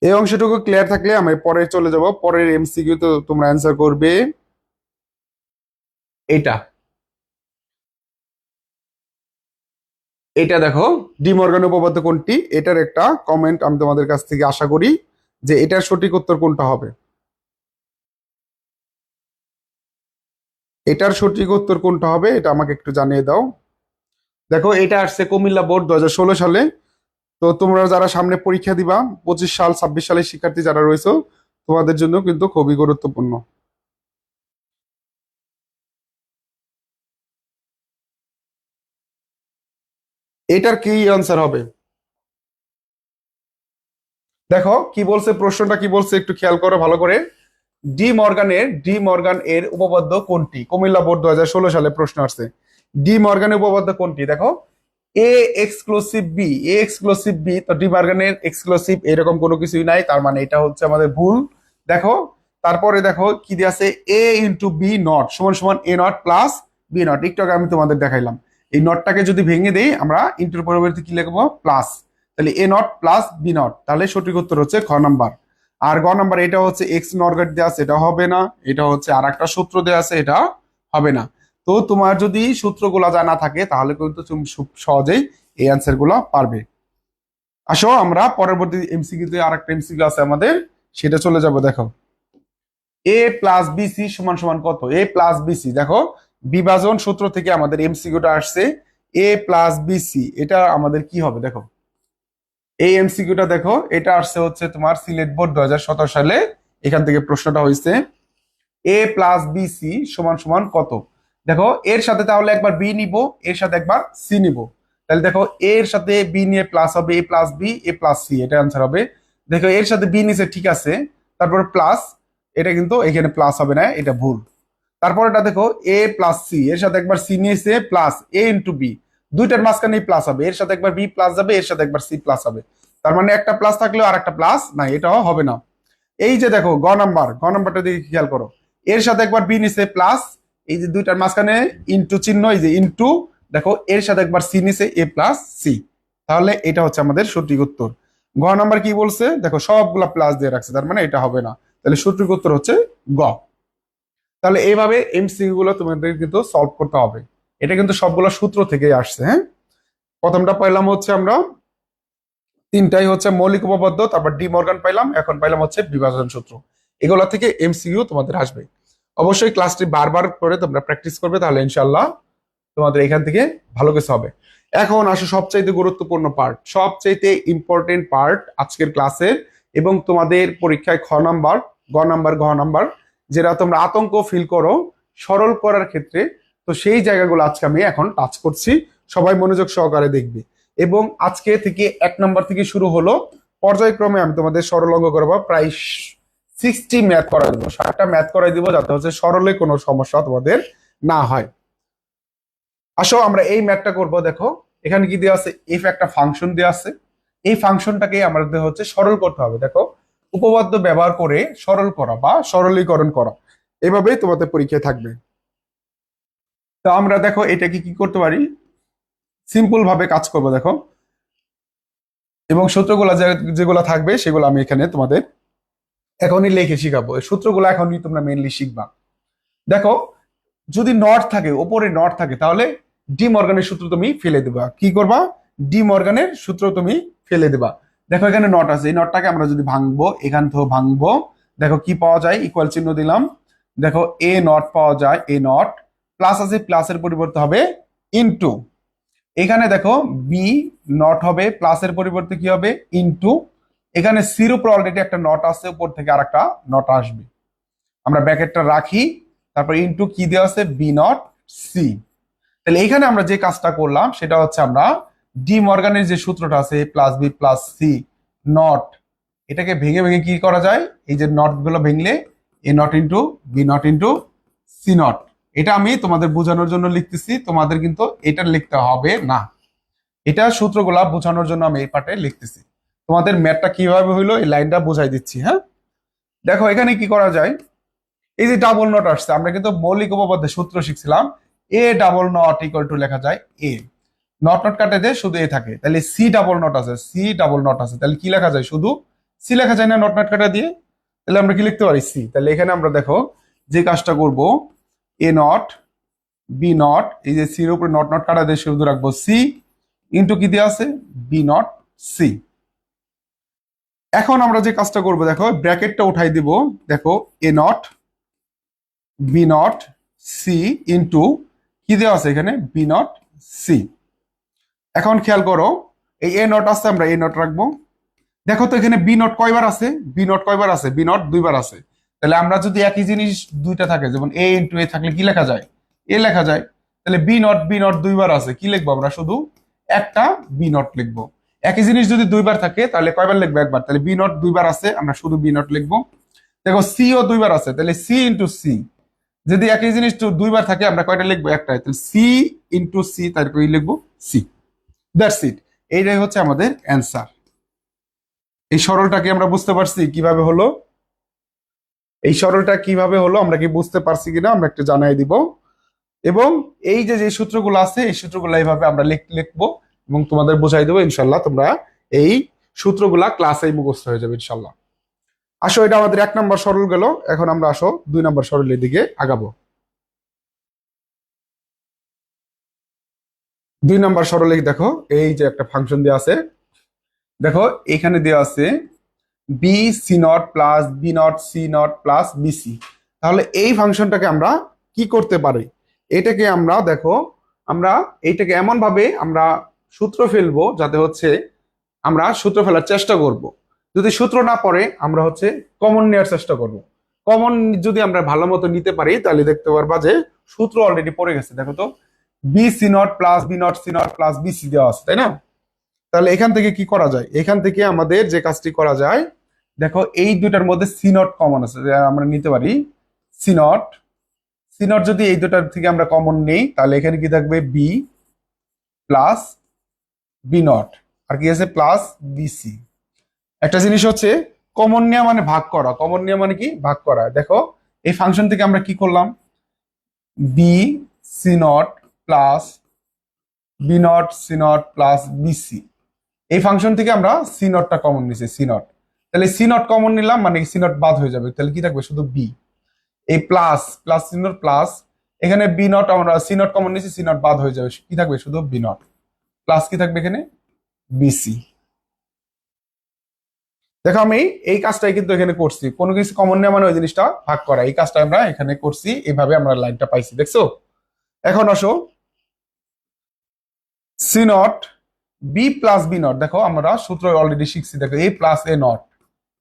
এই অংশটুকু ক্লিয়ার থাকলে আমি পরে চলে যাব, পরের এমসিকিউ তো তোমরা অ্যান্সার করবে এটা। এটা দেখো ডি মর্গান উপপাদ্য কোনটি, এটার একটা কমেন্ট আমি তোমাদের কাছ থেকে আশা করি যে এটার সঠিক উত্তর কোনটা হবে। এটার সঠিক উত্তর কোনটা হবে এটা আমাকে একটু জানিয়ে দাও। দেখো এটা আসছে কুমিল্লা বোর্ড 2016 সালে। তো তোমরা যারা সামনে পরীক্ষা দিবা, 25 সাল 26 সালের শিক্ষার্থী যারা রয়েছে, তোমাদের জন্য কিন্তু খুবই গুরুত্বপূর্ণ। এটার কি আনসার হবে? দেখো কি বলছে, প্রশ্নটা কি বলছে একটু খেয়াল করো ভালো করে। ডি মর্গান এর উপপাদ্য কোনটি? কুমিল্লা বোর্ড 2016 সালে প্রশ্ন আসছে। ডি মর্গানের উপপাদ্য কোনটি? দেখো A exclusive B, A exclusive B, তো ডি মর্গানের এক্সক্লুসিভ এরকম কোনো কিছুই নাই, তার মানে এটা হচ্ছে আমাদের ভুল। দেখো তারপরে দেখো কি দিয়ে আছে, এ ইন্টু বি নট সমান সমান এ নট প্লাস বি নট, একটু আগে আমি তোমাদের দেখাইলাম। এই নটটাকে যদি ভেঙে দেই আমরা ইন্টুর পরিবর্তে কি লিখবো, প্লাস। তাহলে এ নট প্লাস বি নট, তাহলে সঠিক উত্তর হচ্ছে খ নাম্বার। আর গ নাম্বার এটা হচ্ছে এক্স নরগেট দেওয়া আছে, এটা হবে না। এটা হচ্ছে আর একটা সূত্র দেওয়া আছে, এটা হবে না। তো তোমার যদি সূত্রগুলা জানা থাকে তাহলে কিন্তু তুমি খুব সহজেই এই অ্যান্সার গুলা পারবে। আসো আমরা পরবর্তী এমসিকিউ তে আর একটা এমসিকিউ আছে আমাদের, সেটা চলে যাব। দেখো এ প্লাস বিসি সমান সমান কত? এ প্লাস বিসি, দেখো বিভাজন সূত্র থেকে আমাদের এমসিকিউটা আসছে। এ প্লাস বিসি এটা আমাদের কি হবে? দেখো এই এমসিকিউটা দেখো, এটা আসছে হচ্ছে তোমার সিলেট বোর্ড 2017 সালে, এখান থেকে প্রশ্নটা হয়েছে। এ প্লাস বিসি সমান সমান কত? দেখো এর সাথে তাহলে একবার বি নিব, এর সাথে একবার সি নিব। তাহলে দেখো এর সাথে বি নিয়ে প্লাস হবে এ প্লাস বি, এ প্লাস সি, এটা আনসার হবে। দেখো এর সাথে বি নিচে, ঠিক আছে, তারপর প্লাস, এটা কিন্তু এখানে প্লাস হবে না, এটা ভুল। তারপর এটা দেখো এ প্লাস সি, এর সাথে একবার সি নিয়েছে প্লাস এ ইন্টু বি, দুইটার মাঝখানে প্লাস হবে, এর সাথে একবার বি প্লাস যাবে, এর সাথে একবার সি প্লাস হবে। তার মানে একটা প্লাস থাকলেও আর একটা প্লাস না, এটাও হবে না। এই যে দেখো গ নাম্বারটা দিকে খেয়াল করো, এর সাথে একবার বি নিচে প্লাস, এই যে দুইটার মাঝখানে ইন্টু চিহ্ন, এই যে ইন্টু, দেখো এর সাথে একবার সি নিচে এ প্লাস সি, তাহলে এটা হচ্ছে আমাদের সঠিক উত্তর। গ নাম্বার কি বলছে, দেখো সবগুলা প্লাস দিয়ে রাখছে, তার মানে এটা হবে না, তাহলে সঠিক উত্তর হচ্ছে গ। তাহলে এইভাবে এমসিকিউ গুলো তোমাদের কিন্তু সলভ করতে হবে। এটা কিন্তু সবগুলো সূত্র থেকে আসছে। হ্যাঁ, প্রথমটা পাইলাম হচ্ছে আমরা তিনটাই হচ্ছে মৌলিক উপপাদ্য, তারপর ডি মর্গান পাইলাম, এখন পাইলাম হচ্ছে বিভাজন সূত্র। এগুলা থেকে এমসিকিউ তোমাদের আসবে। অবশ্যই ক্লাসটি বারবার করে তোমরা প্র্যাকটিস করবে, তাহলে ইনশাল্লাহ তোমাদের এখান থেকে ভালো কিছু হবে। এখন আসো সবচাইতে গুরুত্বপূর্ণ পার্ট, সবচাইতে ইম্পর্টেন্ট পার্ট আজকের ক্লাসের, এবং তোমাদের পরীক্ষায় খ নাম্বার, ঘ নাম্বার, যেটা তোমরা আতঙ্ক ফিল করো সরল করার ক্ষেত্রে, তো সেই জায়গাগুলো আজকে আমি এখন টাচ করছি, সবাই মনোযোগ সহকারে দেখবে। এবং আজকে থেকে 1 নাম্বার থেকে শুরু হলো, পর্যায়ক্রমে আমি তোমাদের সরল অঙ্ক করবো, প্রায় 60 ম্যাথ করাই দিব, 60টা ম্যাথ করাই দিব, যাতে হচ্ছে সরলে কোনো সমস্যা তোমাদের না হয়। আসো আমরা এই ম্যাথটা করব। দেখো এখানে কি দেওয়া আছে, এফ একটা ফাংশন দেওয়া আছে, এই ফাংশনটাকে আমাদের হচ্ছে সরল করতে হবে। দেখো উপপাদ্য ব্যবহার করে সরল করা বা সরলীকরণ করা, এভাবেই তোমাদের পরীক্ষায় থাকবে। তো আমরা দেখো এটাকে কি করতে পারি, সিম্পল ভাবে কাজ করব। দেখো এবং সূত্রগুলা যেগুলো থাকবে সেগুলো আমি এখানে তোমাদের এখনই লিখে শিখাবো, এই সূত্রগুলো এখনই তোমরা মেইনলি শিখবা। দেখো যদি নট থাকে, ওপরে নট থাকে, তাহলে ডি মর্গানের সূত্র তুমি ফেলে দিবা। কি করবা, ডি মর্গানের সূত্র তুমি ফেলে দিবা। দেখো এখানে নট আছে, এই নটটাকে আমরা যদি ভাঙবো, এখান থেকে ভাঙবো, দেখো কি পাওয়া যায়, ইকুয়াল চিহ্ন দিলাম, দেখো এ নট পাওয়া যায়, এ নট প্লাস আছে, প্লাসের পরিবর্তে হবে ইনটু, এখানে দেখো বি নট হবে, প্লাসের পরিবর্তে কি হবে ইনটু, এখানে সির উপর অলরেডি একটা নট আছে, উপর থেকে আর একটা নট আসবে, আমরা ব্র্যাকেটটা রাখি, তারপর ইনটু কি দেওয়া আছে বি নট সি। তাহলে এখানে আমরা যে কাজটা করলাম সেটা হচ্ছে আমরা ডি মর্গানের যে সূত্রটা আছে A plus B plus C not, এটাকে ভেঙে ভেঙে কি করা যায়, এই যে নট গুলো ভেঙলে A not into B not into C not, এটা আমি তোমাদের বোঝানোর জন্য লিখতেছি, তোমাদের কিন্তু এটা লিখতে হবে না, এটা সূত্রগুলা বোঝানোর জন্য আমি এই পার্টে লিখতেছি। তোমাদের ম্যাথটা কিভাবে হইলো এই লাইনটা বোঝাই দিচ্ছি। হ্যাঁ, দেখো এখানে কি করা যায়, এই যে ডাবল নট আসছে, আমরা কিন্তু মৌলিক উপপাদ্যের সূত্র শিখছিলাম, A double not equal to লেখা যায় এ, নট নট কাটে দিয়ে শুধু এ থাকে, তাহলে সি ডাবল নট আছে, সি ডাবল নট আছে, তাহলে কি লেখা যায়, শুধু সি লেখা যায় না নট নট কাটা দিয়ে, তাহলে আমরা কি লিখতে পারি সি। তাহলে এখানে আমরা দেখো যে কাজটা করব, এ নট বি নট, এই যে সির উপরে নট নট কাটা দিয়ে শুধু রাখবো সি ইন্টু কি দিয়ে আছে বি নট সি। এখন আমরা যে কাজটা করব, দেখো ব্র্যাকেটটা উঠাই দিব, দেখো A not B not C into কি দেওয়া আছে এখানে বি নট সি। এখন খেয়াল করো এই এ নট আছে, আমরা এ নট রাখবো। দেখো তো এখানে বি নট কয়বার আছে, বি নট কয়বার আছে, বি নট দুইবার আছে। তাহলে আমরা যদি একই জিনিস দুইটা থাকে, যেমন এ ইন্টু এ থাকলে কি লেখা যায় এ লেখা যায়, তাহলে বি নট দুইবার আছে, কি লিখবো আমরা শুধু একটা বি নট লিখবো। একই জিনিস যদি দুইবার থাকে তাহলে কয়বার লিখবো? একবার। তাহলে বি নট দুইবার আছে, আমরা শুধু বি নট লিখবো। দেখো সি ও দুইবার আছে, তাহলে সি ইন্টু সি। যদি একই জিনিস দুইবার থাকে আমরা কয়টা লিখবো? একটাই। তাহলে সি ইন্টু সি, তারপরে লিখবো সি। That's it. এইটাই হচ্ছে আমাদের অ্যান্সার। এই সরলটাকে আমরা বুঝতে পারছি কিভাবে হলো? এই সরলটা কিভাবে হলো আমরা কি বুঝতে পারছি কিনা আমরা একটু জানাই দিব। এবং এই যে যে সূত্রগুলো আছে এই সূত্রগুলো এইভাবে আমরা লিখবো এবং তোমাদের বোঝাই দেবো। ইনশাল্লাহ তোমরা এই সূত্রগুলা ক্লাসেই মুখস্থ হয়ে যাবে ইনশাল্লাহ। আসো, এটা আমাদের 1 নম্বর সরল গেল। এখন আমরা আসো 2 নম্বর সরলের দিকে আগাবো। 2 নম্বর সরলে দেখো এই যে একটা ফাংশন দেওয়া আছে। দেখো এখানে দেওয়া আছে B C not plus B not C not plus BC. তাহলে এই ফাংশনটাকে আমরা কি করতে পারি? এটাকে আমরা দেখো, আমরা এইটাকে এমন ভাবে আমরা সূত্র ফেলবো যাতে হচ্ছে আমরা সূত্র ফেলার চেষ্টা করব। যদি সূত্র না পড়ে আমরা হচ্ছে কমন নেওয়ার চেষ্টা করব। কমন যদি আমরা ভালো মতো নিতে পারি তাহলে দেখতে পারবা যে সূত্র অলরেডি পড়ে গেছে। দেখো তো, B C not plus B not C not plus BC দেওয়া আছে, তাই না? তাহলে এখান থেকে কি করা যায়? এখান থেকে আমাদের যে কাজটি করা যায়, দেখো এই দুটার মধ্যে সি নট কমন আছে, আমরা নিতে পারি সি নট। সি নট যদি এই দুটার থেকে আমরা কমন নেই তাহলে এখানে কি থাকবে? বি প্লাস বি নট, আর কি আছে? Plus BC. একটা জিনিস হচ্ছে কমন নেওয়া মানে ভাগ করা। কমন নেওয়া মানে কি? ভাগ করা। দেখো এই ফাংশন থেকে আমরা কি করলাম? B C not plus B not C not plus BC. এই ফাংশন থেকে আমরা সি নটটা কমন নিছি, সি নট। তাহলে সি নট কমন নিলাম মানে সি নট বাদ হয়ে যাবে, তাহলে কি থাকবে? শুধু বি। এই plus plus C not plus, এখানে বি নট আমরা সি নট কমন নিছি, সি নট বাদ হয়ে যাবে, কি থাকবে? শুধু বি নট। প্লাস কি থাকবে এখানে? বিসি। দেখো আমি এই কাজটাই কিন্তু এখানে করছি, কোনো কিছু কমন নেওয়া মানে ওই জিনিসটা ভাগ করা। এই কাজটা আমরা এখানে করছি, এইভাবে আমরা লাইনটা পাইছি, দেখছো? এখন আসো C not B plus B not. দেখো আমরা সূত্র অলরেডি শিখছি। দেখো এ প্লাস এ নট,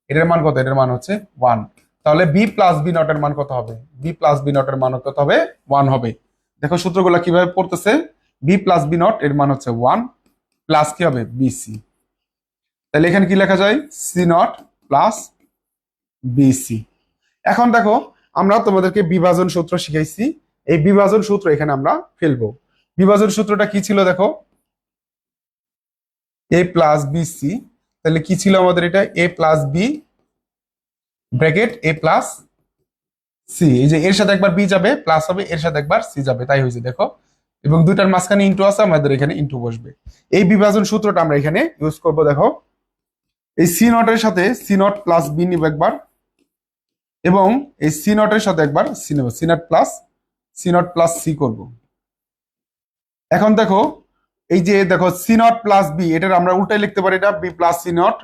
এটার মান কত? এটার মান হচ্ছে 1। তাহলে বি প্লাস বি নট এর মান কত হবে? বি প্লাস বি নট এর মান কত হবে? 1 হবে। দেখো সূত্রগুলো কিভাবে পড়তেছে, বি প্লাস বি নট এর মান হচ্ছে 1 প্লাস কি হবে? বিসি। তাহলে এখানে কি লেখা যায়? C not plus BC. এখন দেখো আমরা তোমাদেরকে বিভাজন সূত্র শিখাইছি, এই বিভাজন সূত্র এখানে আমরা ফেলবো। বিভাজন সূত্রটা কি ছিল? দেখো এ প্লাস বিসি। তাহলে কি ছিল আমাদের? এটা এ প্লাস বি ব্র্যাকেট এ প্লাস সি। এই যে এর সাথে একবার বি যাবে প্লাস হবে, এর সাথে একবার সি যাবে, তাই হয়েছে দেখো। এবং দুইটার মাঝখানে ইন্টু আছে, আমাদের এখানে ইন্টু বসবে। এই বিভাজন সূত্রটা আমরা এখানে ইউজ করব। দেখো এই সি নটের সাথে সি নট প্লাস বি নিব একবার, এবং এই সি নটের সাথে একবার সি নেব, সি নট প্লাস সি করব। এখন দেখো এই যে দেখো সি নট প্লাস বি, এটার আমরা উল্টাই লিখতে পারি, এটা বি প্লাস সি নট।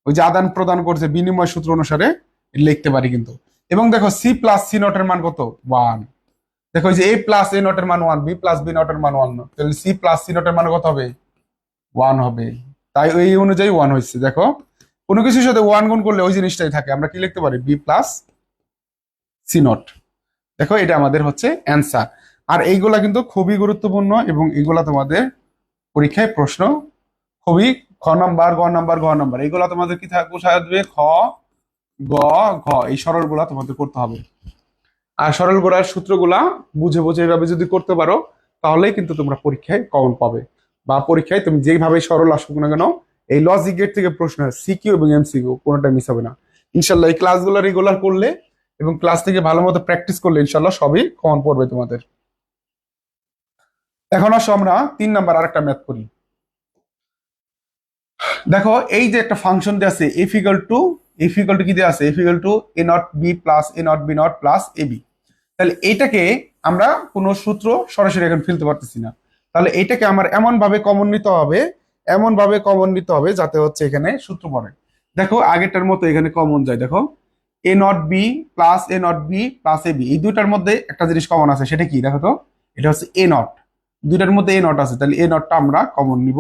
ওই যে আদান প্রদান করছে বিনিময় সূত্র অনুসারে লিখতে পারি কিন্তু। এবং দেখো সি প্লাস সি নটের মান কত? 1। দেখো এই যে এ প্লাস এ নটের মান 1, বি প্লাস বি নটের মান 1, তাহলে সি প্লাস সি নটের মান কত হবে? 1 হবে। তাই ওই অনুযায়ী 1 হয়েছে। দেখো কোনো কিছুর সাথে 1 গুণ করলে ওই জিনিসটাই থাকে, আমরা কি লিখতে পারি? B plus C not. দেখো এটা আমাদের হচ্ছে অ্যান্সার। আর এইগুলা কিন্তু খুবই গুরুত্বপূর্ণ এবং এইগুলা তোমাদের পরীক্ষায় প্রশ্ন খুবই খ নাম্বার, গ নাম্বার, ঘ নাম্বার, এইগুলা তোমাদের কি থাকবে? খ, গ, ঘ, এই সরলগুলা তোমাদের করতে হবে। আর সরল গোড়ার সূত্রগুলা বুঝে বুঝে এইভাবে যদি করতে পারো তাহলেই কিন্তু তোমরা পরীক্ষায় কমন পাবে, বা পরীক্ষায় তুমি যেইভাবে সরল আসুক না কেন এই লজিক গেট থেকে প্রশ্ন হয়, সিকিউ এবং এমসিকিউ কোনোটা মিস হবে না ইনশাল্লাহ। এই ক্লাসগুলো রেগুলার করলে এবং ক্লাস থেকে ভালো মতো প্র্যাকটিস করলে ইনশাল্লাহ সবই কমন পড়বে তোমাদের। এখন আসো আমরা 3 নাম্বার আরেকটা ম্যাথ করি। দেখো এই যে একটা ফাংশন দেওয়া আছে এফ ইকুয়াল টু কি দেওয়া আছে? F equal to A not B plus A not B not plus A B. তাহলে এইটাকে আমরা কোনো সূত্র সরাসরি এখন ফেলতে পারতেছি না, তাহলে এইটাকে আমার এমন ভাবে কমন নিতে হবে, যাতে হচ্ছে এখানে সূত্র পড়ে। দেখো আগেরটার মতো এখানে কমন যায়। দেখো A not B plus A not B plus A B, এই দুইটার মধ্যে একটা জিনিস কমন আছে, সেটা কি? দেখো তো এটা হচ্ছে এ নট, দুইটার মধ্যে এ নট আছে, তাহলে এ নটটা আমরা কমন নিব।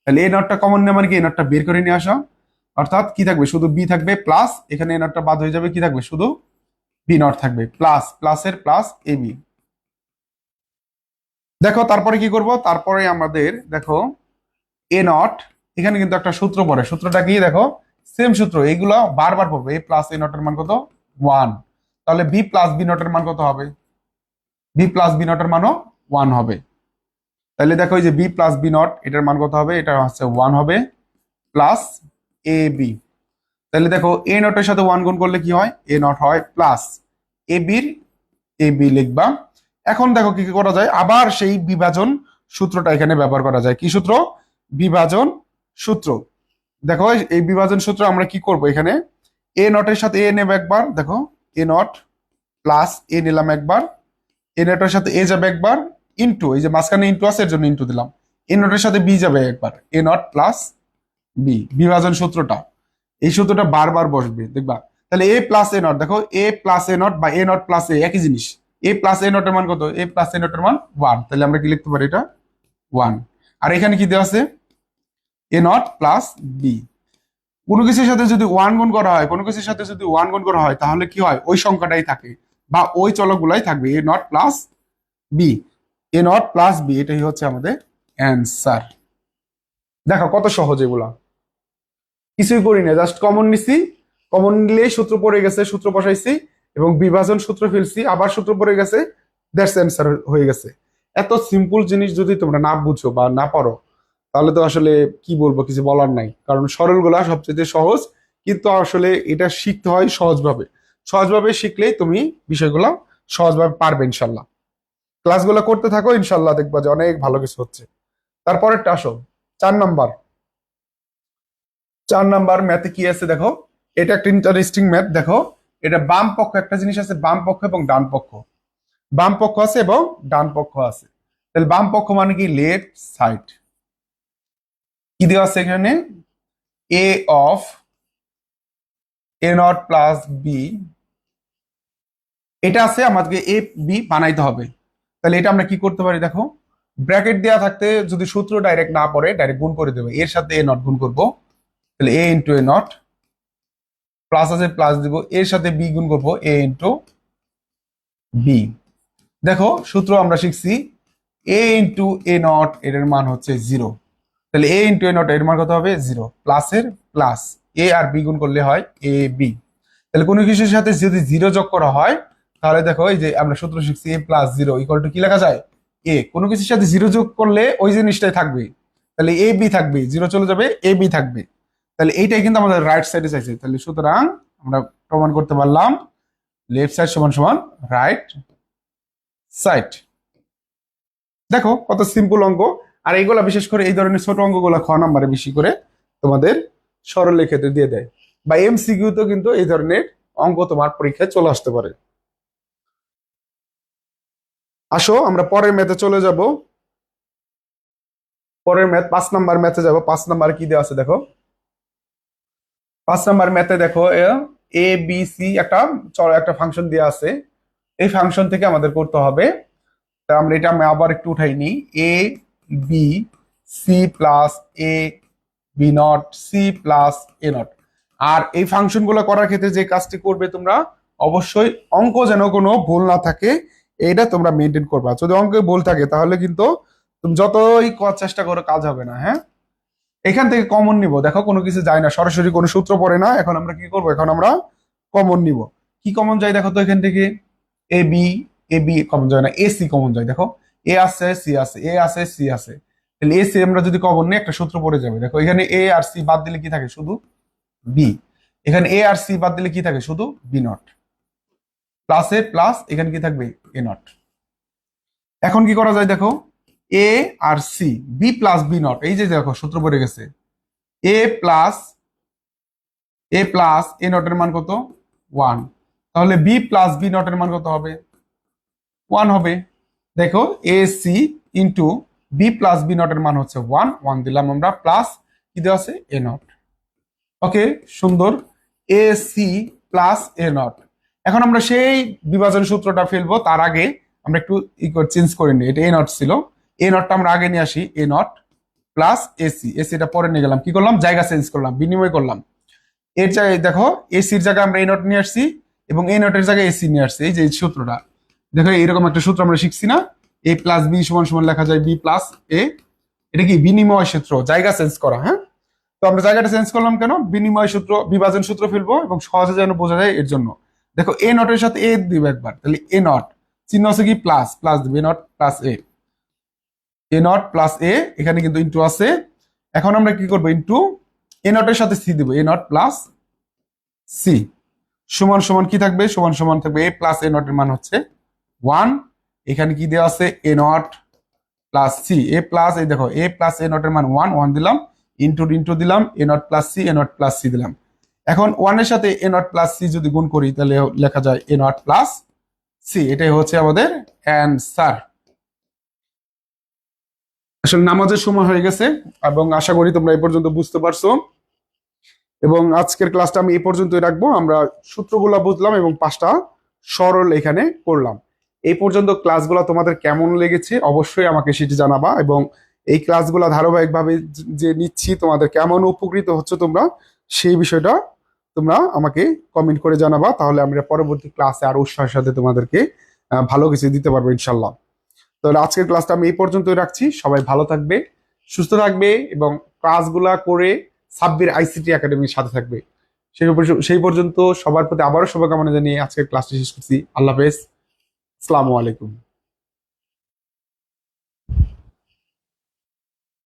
তাহলে এ নটটা কমন নেওয়া মানে কি? এ নটটা বের করে নিয়ে আসা, অর্থাৎ কি থাকবে? শুধু বি থাকবে প্লাস, এখানে এ নটটা বাদ হয়ে যাবে, কি থাকবে? শুধু বি নট থাকবে, প্লাস প্লাসের প্লাস এ বি। দেখো তারপরে কি করব? তারপরে আমাদের দেখো এ নট, এখানে কিন্তু একটা সূত্র পড়ে, সূত্রটা কি দেখো, সেম সূত্র, এইগুলো বারবার পড়বে। এ প্লাস এ নটের মান কত, 1। তাহলে বি প্লাস বি নটের মান কত হবে, বি প্লাস বি নটের মানও 1 হবে। তাহলে দেখো এই যে বি প্লাস বি নট, এটার মান কত হবে, এটা হচ্ছে 1 হবে, প্লাস এ বি। তাহলে দেখো এ নটের সাথে 1 গুণ করলে কি হয়, এ নট হয়, প্লাস এ বির এ বি লিখবা। এখন দেখো কি কি করা যায়, আবার সেই বিভাজন সূত্রটা এখানে ব্যবহার করা যায়। কি সূত্র, বিভাজন সূত্র। দেখো এই বিভাজন সূত্র আমরা কি করব, এখানে এ নটের সাথে এ নেব একবার, দেখো এ নট প্লাস এ নিলাম একবার, এ নটের সাথে এ যাবে একবার, ইন্টু এই যে মাঝখানে ইন্টু আছে এর জন্য ইন্টু দিলাম, এ নটের সাথে বি যাবে একবার, এ নট প্লাস বি, বিভাজন সূত্রটা, এই সূত্রটা বারবার বসবে দেখবা। তাহলে এ প্লাস এ নট, দেখো এ প্লাস এ নট বা এ নট প্লাস এ একই জিনিস, এ প্লাস এ নটের মান কত, এ প্লাস এ নটের মান 1, তাহলে আমরা কি লিখতে পারি, এটা 1। আর এখানে কি দেওয়া আছে, এ নট প্লাস বি। কোনো কিছুর সাথে যদি 1 গুণ করা হয়, কোনো কিছুর সাথে যদি 1 গুণ করা হয়, তাহলে কি হয়, ওই সংখ্যাটাই থাকে বা ওই চলকগুলাই থাকবে, A not plus B, A not plus B, এটাই হচ্ছে আমাদের অ্যান্সার। দেখো কত সহজ এগুলা, কিছুই করি না, জাস্ট কমন নিছি, কমন নিলেই সূত্র পড়ে গেছে, সূত্র বসাইছি এবং বিভাজন সূত্র ফেলছি, আবার সূত্র পড়ে গেছে, দ্যাটস অ্যান্সার হয়ে গেছে। এত সিম্পল জিনিস যদি তোমরা না বুঝো বা না পারো, তাহলে তো আসলে কি বলবো, কিছু বলার নাই। কারণ সরলগুলা সবচেয়ে সহজ, কিন্তু আসলে এটা শিখতে হয় সহজভাবে, সহজভাবে শিখলেই তুমি বিষয়গুলো সহজভাবে পারবে ইনশাল্লাহ। ক্লাসগুলো করতে থাকো, ইনশাল্লাহ দেখবা যে অনেক ভালো কিছু হচ্ছে। তারপরেরটা আসো, 4 নাম্বার। 4 নাম্বার ম্যাথে কি আছে দেখো, এটা একটা ইন্টারেস্টিং ম্যাথ। দেখো এটা বাম পক্ষ একটা জিনিস আছে, বাম পক্ষ এবং ডান পক্ষ, বাম পক্ষ আছে এবং ডান পক্ষ আছে। তাহলে বাম পক্ষ মানে কি, লেফট সাইড। কি দেওয়া আছে এখানে, A of A not plus B, এটা আছে, আমাদেরকে এ বি বানাইতে হবে। তাহলে এটা আমরা কি করতে পারি, দেখো ব্র্যাকেট দেওয়া থাকতে যদি সূত্র ডাইরেক্ট না পড়ে, ডাইরেক্ট গুণ করে দেবে, এর সাথে এ নট গুণ করবো, তাহলে এ ইন্টু এ নট, প্লাস আছে প্লাস দিব, এর সাথে বি গুণ করবো, এ ইন্টু বি। দেখো সূত্র আমরা শিখছি, এ ইন্টু এ নট এর মান হচ্ছে 0, তাহলে এ ইন্টু এ নট এর মান কত হবে, 0, প্লাসের প্লাস, এ আর বি গুণ করলে হয় এ বি। তাহলে কোনো কিছুর সাথে যদি 0 যোগ করা হয়, তাহলে দেখো এই যে আমরা সূত্র শিখছি, এ প্লাস 0 ইকুয়াল টু কি লেখা যায়, এ। কোনো কিছুর সাথে 0 যোগ করলে ওই জিনিসটাই থাকবে, তাহলে এ বি থাকবে, 0 চলে যাবে, এ বি থাকবে। তাহলে এইটাই কিন্তু আমাদের রাইট সাইডে চাইছে, তাহলে সুতরাং আমরা প্রমাণ করতে পারলাম লেফট সাইড সমান সমান রাইট সাইড। দেখো কত সিম্পল অঙ্ক। আর এইগুলা বিশেষ করে এই ধরনের ছোট অঙ্কগুলো খ নাম্বারে বেশি করে তোমাদের সরলের ক্ষেত্রে দিয়ে দেয়, বা এমসিকিউ তো কিন্তু এই ধরনের অঙ্ক তোমার পরীক্ষায় চলে আসতে পারে। আসো আমরা পরের ম্যাথে চলে যাব। পরের ম্যাথ 5 নাম্বার ম্যাথে যাব। 5 নাম্বার কি দেওয়া আছে দেখো, 5 নাম্বার ম্যাথে দেখো এ বি সি একটা একটা ফাংশন দেওয়া আছে, এই ফাংশন থেকে আমাদের করতে হবে। তা আমরা এটা আমি আবার একটু উঠাই নিই, A B C plus A B not C plus A not. আর এই ফাংশন গুলো করার ক্ষেত্রে যে কাজটি করবে তোমরা, অবশ্যই অঙ্ক যেন কোনো ভুল না থাকে, এটা তোমরা মেনটেন করবা। যদি অঙ্কে ভুল থাকে তাহলে কিন্তু তুমি যতই করার চেষ্টা করো কাজ হবে না। হ্যাঁ, এখান থেকে কমন নিব, দেখো কোনো কিছু যায় না, সরাসরি কোনো সূত্র পড়ে না। এখন আমরা কি করবো, এখন আমরা কমন নিব। কি কমন যায় দেখো তো, এখান থেকে A B, A B common যায় না, এ সি কমন যায়। দেখো এ আছে সি আছে, এ আছে সি আছে, তাহলে এ সি আমরা যদি কমন নিই একটা সূত্র পড়ে যাবে। দেখো এখানে এ আর সি বাদ দিলে কি থাকে, শুধু বি। এখানে এ আর সি বাদ দিলে কি থাকে, শুধু B not, plus A plus, এখানে কি থাকবে, এ নট। এখন কি করা যায় দেখো, এ আর C, B plus B not, এই যে দেখো সূত্র পড়ে গেছে, এ প্লাস এ নটের মান কত, 1, তাহলে বি প্লাস বি নটের মান কত হবে, 1 হবে। দেখো A C into B plus B নটের মান হচ্ছে 1 দিলাম আমরা, প্লাস কি দেওয়া আছে, এ নট। ওকে, সুন্দর, A C plus A not. এখন আমরা সেই বিভাজন সূত্রটা ফেলবো, তার আগে আমরা একটু চেঞ্জ করে নিই। এটা এ নট ছিল, এ নটটা আমরা আগে নিয়ে আসি, এ নট প্লাস এসি, এসিটা পরে নিয়ে গেলাম, কি করলাম, জায়গা চেঞ্জ করলাম, বিনিময় করলাম। এর জায়গায় দেখো এসির জায়গায় আমরা এ নট নিয়ে আসছি এবং এ নটের জায়গায় এসি নিয়ে আসছি, এই যে সূত্রটা। দেখো এরকম একটা সূত্র আমরা শিখছি না, এ প্লাস বি সমান সমান লেখা যায় বি প্লাস এ, এটা কি বিনিময় সূত্র, জায়গা চেঞ্জ করা। হ্যাঁ, তো আমরা জায়গাটা চেঞ্জ করলাম কেন? বিনিময় সূত্র, বিভাজন সূত্র ফেলবো এবং সহজে যেন বোঝা যায় এর জন্য। দেখো এ নটের সাথে এ দিবে একবার, তাহলে এ নট চিহ্ন আছে কি প্লাস, প্লাস দিবে A not plus A, A not plus A, এখানে কিন্তু ইন্টু আছে। এখন আমরা কি করবো? ইন্টু এ নটের সাথে সি দিব, এ নট প্লাস সি সমান সমান কি থাকবে? সমান সমান থাকবে এ প্লাস এ নটের মান হচ্ছে 1। এখানে কি দেওয়া আছে? A not plus C, A plus, এই দেখো এ প্লাস এ নটের মান 1, 1 দিলাম, ইন্টু ইন্টু দিলাম, A not plus C, A not plus C দিলাম। এখন 1 এর সাথে এ নট প্লাস সি যদি গুণ করি তাহলে লেখা যায় এ নট প্লাস সি। এটাই হচ্ছে আমাদের অ্যান্সার। আসলে নামাজের সময় হয়ে গেছে এবং আশা করি তোমরা এই পর্যন্ত বুঝতে পারছো, এবং আজকের ক্লাসটা আমি এই পর্যন্তই রাখবো। আমরা সূত্রগুলো বুঝলাম এবং 5টা সরল এখানে করলাম। এই পর্যন্ত ক্লাসগুলো তোমাদের কেমন লেগেছে অবশ্যই আমাকে সেটি জানাবা, এবং এই ক্লাসগুলো ধারাবাহিকভাবে যে নিচ্ছি তোমাদের কেমন উপকৃত হচ্ছে তোমরা, সেই বিষয়টা তোমরা আমাকে কমেন্ট করে জানাবা। তাহলে আমরা পরবর্তী ক্লাসে আরো উৎসাহের সাথে তোমাদেরকে ভালো কিছু দিতে পারবো ইনশাল্লাহ। তাহলে আজকের ক্লাসটা আমি এই পর্যন্তই রাখছি। সবাই ভালো থাকবে, সুস্থ থাকবে এবং ক্লাসগুলা করে সাব্বির আইসিটি একাডেমির সাথে থাকবে। সেই পর্যন্ত সবার প্রতি আবারও শুভকামনা জানিয়ে আজকের ক্লাসটি শেষ করছি। আল্লাহ হাফেজ, আসসালামু আলাইকুম।